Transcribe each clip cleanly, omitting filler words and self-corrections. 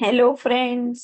Hello friends.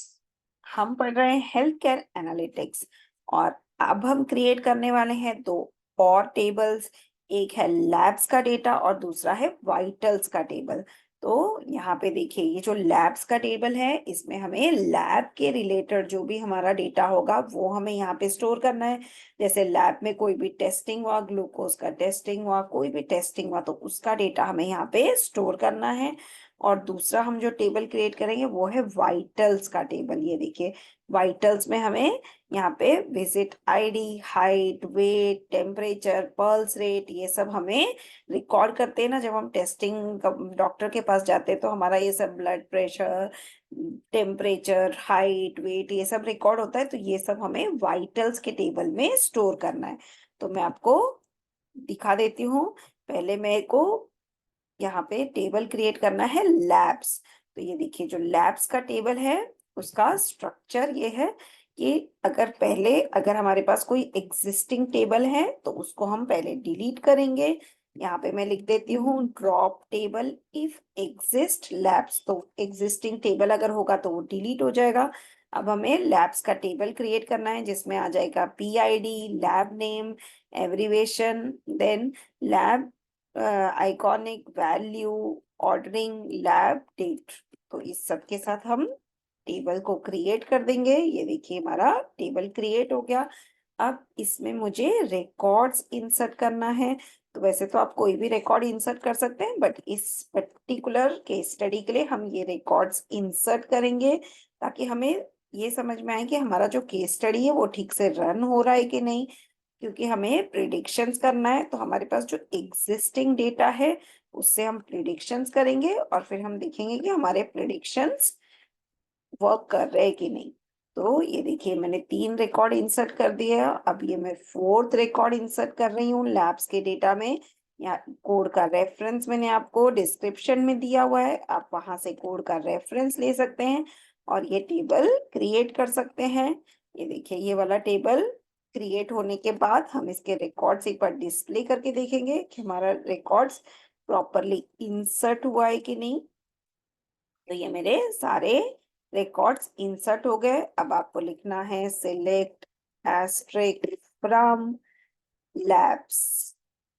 हम पढ़ रहे हैं हेल्थ केयर एनालिटिक्स और अब हम क्रिएट करने वाले हैं दो और टेबल्स। एक है लैब्स का डेटा और दूसरा है वाइटल्स का टेबल। तो यहाँ पे देखिए, ये जो लैब्स का टेबल है इसमें हमें लैब के रिलेटेड जो भी हमारा डेटा होगा वो हमें यहाँ पे स्टोर करना है। जैसे लैब में कोई भी टेस्टिंग हुआ, ग्लूकोज का टेस्टिंग हुआ, कोई भी टेस्टिंग हुआ तो उसका डेटा हमें यहाँ पे स्टोर करना है। और दूसरा हम जो टेबल क्रिएट करेंगे वो है वाइटल्स का टेबल। ये देखिए, वाइटल्स में हमें यहाँ पे visit ID, height, weight, temperature, pulse rate, ये सब हमें रिकॉर्ड करते हैं ना। जब हम टेस्टिंग डॉक्टर के पास जाते हैं तो हमारा ये सब blood pressure, temperature, height, weight ये सब रिकॉर्ड होता है। तो ये सब हमें वाइटल्स के टेबल में स्टोर करना है। तो मैं आपको दिखा देती हूँ। पहले मेरे को यहाँ पे टेबल क्रिएट करना है लैब्स। तो ये देखिए, जो लैब्स का टेबल है उसका स्ट्रक्चर ये है कि अगर हमारे पास कोई एग्जिस्टिंग टेबल है तो उसको हम पहले डिलीट करेंगे। यहाँ पे मैं लिख देती हूँ drop table if exist labs. तो एग्जिस्टिंग टेबल अगर होगा तो वो डिलीट हो जाएगा। अब हमें लैब्स का टेबल क्रिएट करना है जिसमें आ जाएगा PID, lab name, abbreviation, then lab iconic, value, ordering, lab, date. तो इस सब के साथ हम टेबल को क्रिएट कर देंगे। ये देखिए, हमारा टेबल क्रिएट हो गया। अब इसमें मुझे रिकॉर्ड्स इंसर्ट करना है। तो वैसे तो आप कोई भी रिकॉर्ड इंसर्ट कर सकते हैं, बट इस पर्टिकुलर केस स्टडी के लिए हम ये रिकॉर्ड्स इंसर्ट करेंगे ताकि हमें ये समझ में आए कि हमारा जो केस स्टडी है वो ठीक से रन हो रहा है कि नहीं। क्योंकि हमें प्रिडिक्शंस करना है तो हमारे पास जो एग्जिस्टिंग डेटा है उससे हम प्रिडिक्शंस करेंगे और फिर हम देखेंगे कि हमारे प्रिडिक्शंस वर्क कर रहे हैं कि नहीं। तो ये देखिए, मैंने 3 रिकॉर्ड इंसर्ट कर दिए हैं। अब ये मैं 4th रिकॉर्ड इंसर्ट कर रही हूँ लैब्स के डेटा में। या कोड का रेफरेंस मैंने आपको डिस्क्रिप्शन में दिया हुआ है, आप वहां से कोड का रेफरेंस ले सकते हैं और ये टेबल क्रिएट कर सकते हैं। ये देखिए, ये वाला टेबल क्रिएट होने के बाद हम इसके रिकॉर्ड्स एक बार डिस्प्ले करके देखेंगे कि हमारा रिकॉर्ड्स प्रॉपरली इंसर्ट हुआ है कि नहीं। तो ये मेरे सारे रिकॉर्ड्स इंसर्ट हो गए। अब आपको लिखना है सिलेक्ट एस्ट्रिक फ्रॉम लैब्स।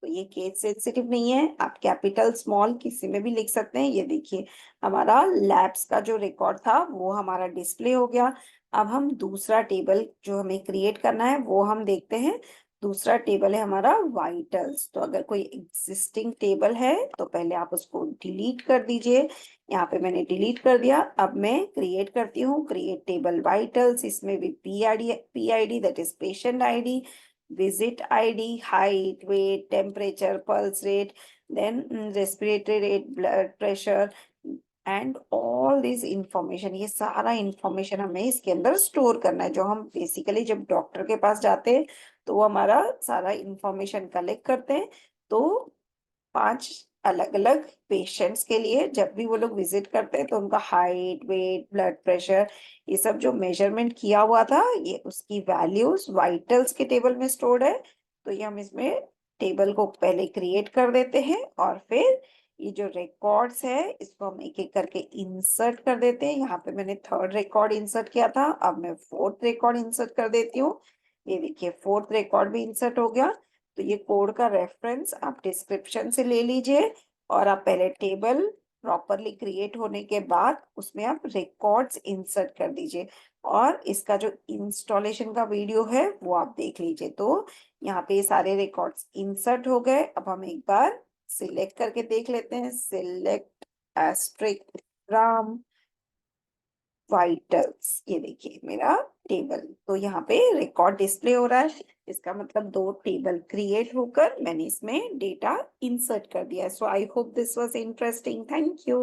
तो ये केस सेंसिटिव नहीं है, आप कैपिटल स्मॉल किसी में भी लिख सकते हैं। ये देखिए, हमारा लैब्स का जो रिकॉर्ड था वो हमारा डिस्प्ले हो गया। अब हम दूसरा टेबल जो हमें क्रिएट करना है वो हम देखते हैं। दूसरा टेबल है हमारा वाइटल्स। तो अगर कोई एग्जिस्टिंग टेबल है तो पहले आप उसको डिलीट कर दीजिए। यहाँ पे मैंने डिलीट कर दिया। अब मैं क्रिएट करती हूँ क्रिएट टेबल वाइटल्स। इसमें भी PID that is patient ID, visit ID, height, weight, temperature, pulse rate, then respiratory rate, blood pressure and all this information. ये सारा इंफॉर्मेशन हमें इसके अंदर स्टोर करना है। जो हम बेसिकली जब डॉक्टर के पास जाते हैं तो वो हमारा सारा इंफॉर्मेशन कलेक्ट करते हैं। तो 5 अलग अलग पेशेंट्स के लिए जब भी वो लोग विजिट करते हैं तो उनका हाइट, वेट, ब्लड प्रेशर, ये सब जो मेजरमेंट किया हुआ था ये उसकी वैल्यूज वाइटल्स के टेबल में स्टोर्ड है। तो ये हम इसमें टेबल को पहले क्रिएट कर देते हैं और फिर ये जो रिकॉर्ड्स है इसको हम एक एक करके इंसर्ट कर देते हैं। यहाँ पे मैंने 3rd रिकॉर्ड इंसर्ट किया था, अब मैं 4th रिकॉर्ड इंसर्ट कर देती हूँ। ये देखिए, 4th रिकॉर्ड भी इंसर्ट हो गया। तो ये कोड का रेफरेंस आप डिस्क्रिप्शन से ले लीजिए और आप पहले टेबल प्रॉपरली क्रिएट होने के बाद उसमें आप रिकॉर्ड्स इंसर्ट कर दीजिए और इसका जो इंस्टॉलेशन का वीडियो है वो आप देख लीजिए। तो यहाँ पे सारे रिकॉर्ड्स इंसर्ट हो गए। अब हम एक बार सिलेक्ट करके देख लेते हैं, सिलेक्ट एस्ट्रिक फ्रॉम वाइटल्स। ये देखिए मेरा टेबल। तो यहाँ पे रिकॉर्ड डिस्प्ले हो रहा है, इसका मतलब 2 टेबल क्रिएट होकर मैंने इसमें डेटा इंसर्ट कर दिया। So I hope this was interesting. Thank you.